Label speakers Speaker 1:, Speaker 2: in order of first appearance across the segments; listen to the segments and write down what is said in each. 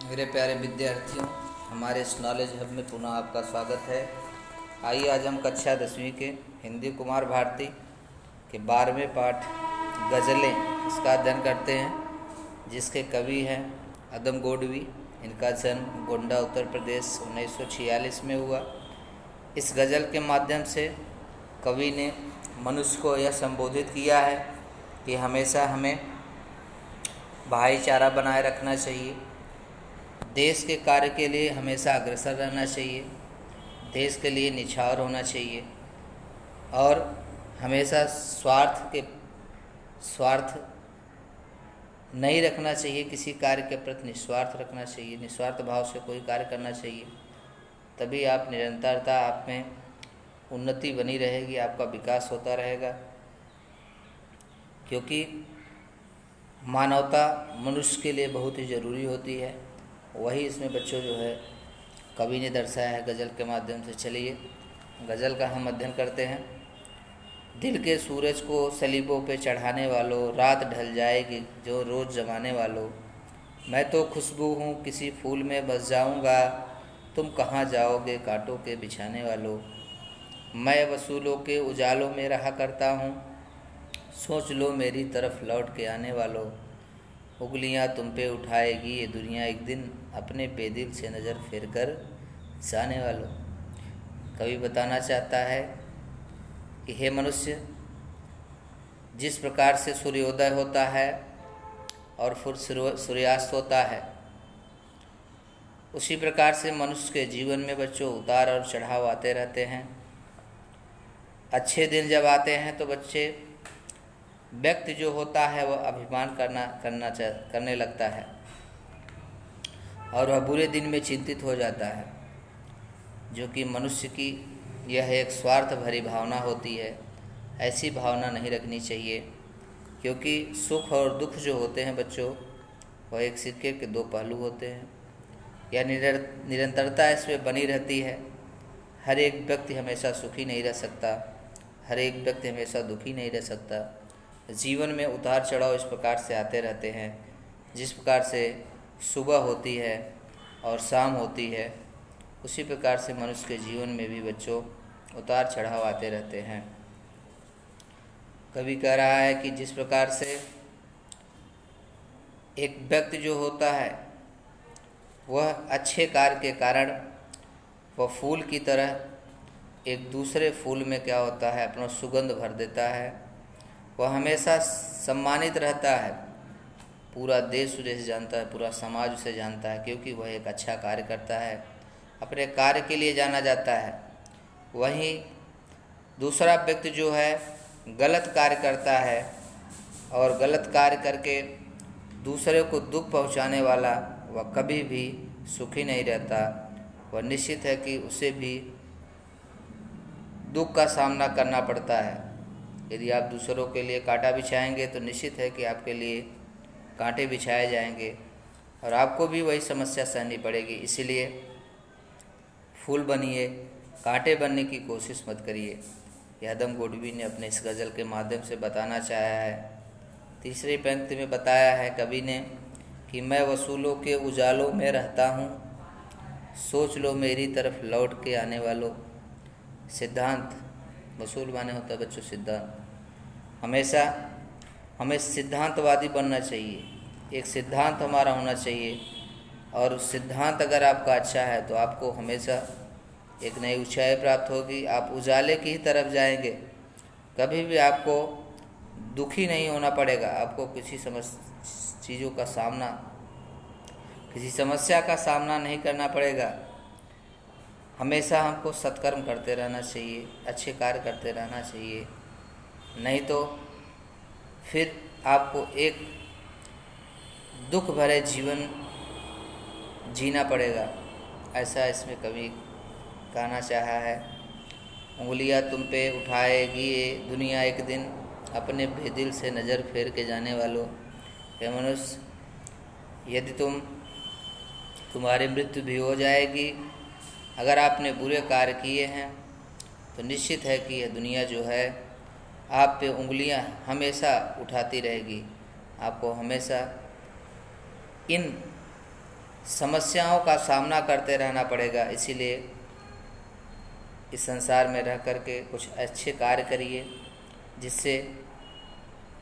Speaker 1: मेरे प्यारे विद्यार्थियों, हमारे इस नॉलेज हब में पुनः आपका स्वागत है। आइए आज हम कक्षा 10वीं के हिंदी कुमार भारती के 12वें पाठ गज़लें इसका अध्ययन करते हैं, जिसके कवि हैं अदम गोडवी। इनका जन्म गोंडा उत्तर प्रदेश 1946 में हुआ। इस गज़ल के माध्यम से कवि ने मनुष्य को यह संबोधित किया है कि हमेशा हमें भाईचारा बनाए रखना चाहिए, देश के कार्य के लिए हमेशा अग्रसर रहना चाहिए, देश के लिए निछावर होना चाहिए और हमेशा स्वार्थ नहीं रखना चाहिए। किसी कार्य के प्रति निस्वार्थ रखना चाहिए, निस्वार्थ भाव से कोई कार्य करना चाहिए। तभी आप निरंतरता आप में उन्नति बनी रहेगी, आपका विकास होता रहेगा। क्योंकि मानवता मनुष्य के लिए बहुत ही ज़रूरी होती है। वही इसमें बच्चों जो है कवि ने दर्शाया है गज़ल के माध्यम से। चलिए गज़ल का हम अध्ययन करते हैं। दिल के सूरज को सलीबों पे चढ़ाने वालों, रात ढल जाएगी जो रोज़ जमाने वालों, मैं तो खुशबू हूँ किसी फूल में बस जाऊँगा, तुम कहाँ जाओगे कांटों के बिछाने वालों, मैं वसूलों के उजालों में रहा करता हूँ, सोच लो मेरी तरफ लौट के आने वालों, उंगलियां तुम पे उठाएगी ये दुनिया एक दिन, अपने बेदिल से नज़र फेर कर जाने वालों। कवि बताना चाहता है कि हे मनुष्य, जिस प्रकार से सूर्योदय होता है और फिर सूर्यास्त होता है, उसी प्रकार से मनुष्य के जीवन में बच्चों उतार और चढ़ाव आते रहते हैं। अच्छे दिन जब आते हैं तो व्यक्ति जो होता है वह अभिमान करने लगता है और वह बुरे दिन में चिंतित हो जाता है, जो कि मनुष्य की यह एक स्वार्थ भरी भावना होती है। ऐसी भावना नहीं रखनी चाहिए, क्योंकि सुख और दुख जो होते हैं बच्चों, वह एक सिक्के के दो पहलू होते हैं। यह निरंतरता इसमें बनी रहती है। हर एक व्यक्ति हमेशा सुखी नहीं रह सकता, हर एक व्यक्ति हमेशा दुखी नहीं रह सकता। जीवन में उतार चढ़ाव इस प्रकार से आते रहते हैं। जिस प्रकार से सुबह होती है और शाम होती है, उसी प्रकार से मनुष्य के जीवन में भी बच्चों उतार चढ़ाव आते रहते हैं। कवि कह रहा है कि जिस प्रकार से एक व्यक्ति जो होता है वह अच्छे कार्य के कारण वह फूल की तरह एक दूसरे फूल में क्या होता है, अपना सुगंध भर देता है। वह हमेशा सम्मानित रहता है, पूरा देश उसे जानता है, पूरा समाज उसे जानता है, क्योंकि वह एक अच्छा कार्य करता है, अपने कार्य के लिए जाना जाता है। वहीं दूसरा व्यक्ति जो है गलत कार्य करता है और गलत कार्य करके दूसरे को दुख पहुंचाने वाला, वह कभी भी सुखी नहीं रहता। वह निश्चित है कि उसे भी दुख का सामना करना पड़ता है। यदि आप दूसरों के लिए कांटा बिछाएंगे तो निश्चित है कि आपके लिए कांटे बिछाए जाएंगे और आपको भी वही समस्या सहनी पड़ेगी। इसीलिए फूल बनिए, कांटे बनने की कोशिश मत करिए। यह अदम गोडवी ने अपने इस गज़ल के माध्यम से बताना चाहा है। तीसरी पंक्ति में बताया है कवि ने कि मैं वसूलों के उजालों में रहता हूँ, सोच लो मेरी तरफ लौट के आने वालों। सिद्धांत, वसूल माने होता है बच्चों सिद्धांत। हमेशा हमें सिद्धांतवादी बनना चाहिए। एक सिद्धांत हमारा होना चाहिए और उस सिद्धांत अगर आपका अच्छा है तो आपको हमेशा एक नई ऊंचाई प्राप्त होगी। आप उजाले की ही तरफ जाएंगे, कभी भी आपको दुखी नहीं होना पड़ेगा। आपको किसी समस्या का सामना नहीं करना पड़ेगा। हमेशा हमको सत्कर्म करते रहना चाहिए, अच्छे कार्य करते रहना चाहिए, नहीं तो फिर आपको एक दुख भरे जीवन जीना पड़ेगा। ऐसा इसमें कवि कहना चाहा है। उंगलियां तुम पे उठाएगी ये दुनिया एक दिन, अपने बेदिल से नज़र फेर के जाने वालों। हे मनुष्य, यदि तुम्हारी मृत्यु भी हो जाएगी, अगर आपने बुरे कार्य किए हैं तो निश्चित है कि यह दुनिया जो है आप पे उंगलियां हमेशा उठाती रहेगी। आपको हमेशा इन समस्याओं का सामना करते रहना पड़ेगा। इसीलिए इस संसार में रह कर के कुछ अच्छे कार्य करिए, जिससे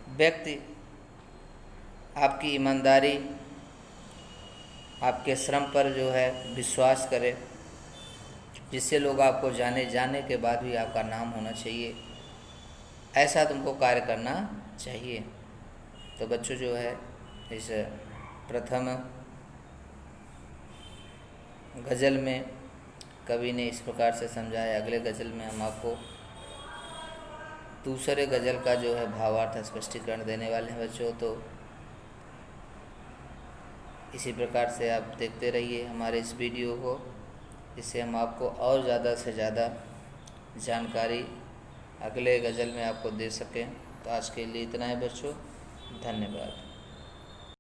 Speaker 1: व्यक्ति आपकी ईमानदारी, आपके श्रम पर जो है विश्वास करे, जिससे लोग आपको जाने के बाद भी आपका नाम होना चाहिए। ऐसा तुमको कार्य करना चाहिए। तो बच्चों जो है इस प्रथम गज़ल में कवि ने इस प्रकार से समझाया। अगले गज़ल में हम आपको दूसरे गज़ल का जो है भावार्थ स्पष्टीकरण देने वाले हैं बच्चों। तो इसी प्रकार से आप देखते रहिए हमारे इस वीडियो को, जिससे हम आपको और ज़्यादा से ज़्यादा जानकारी अगले गज़ल में आपको दे सकें। तो आज के लिए इतना है बच्चों, धन्यवाद।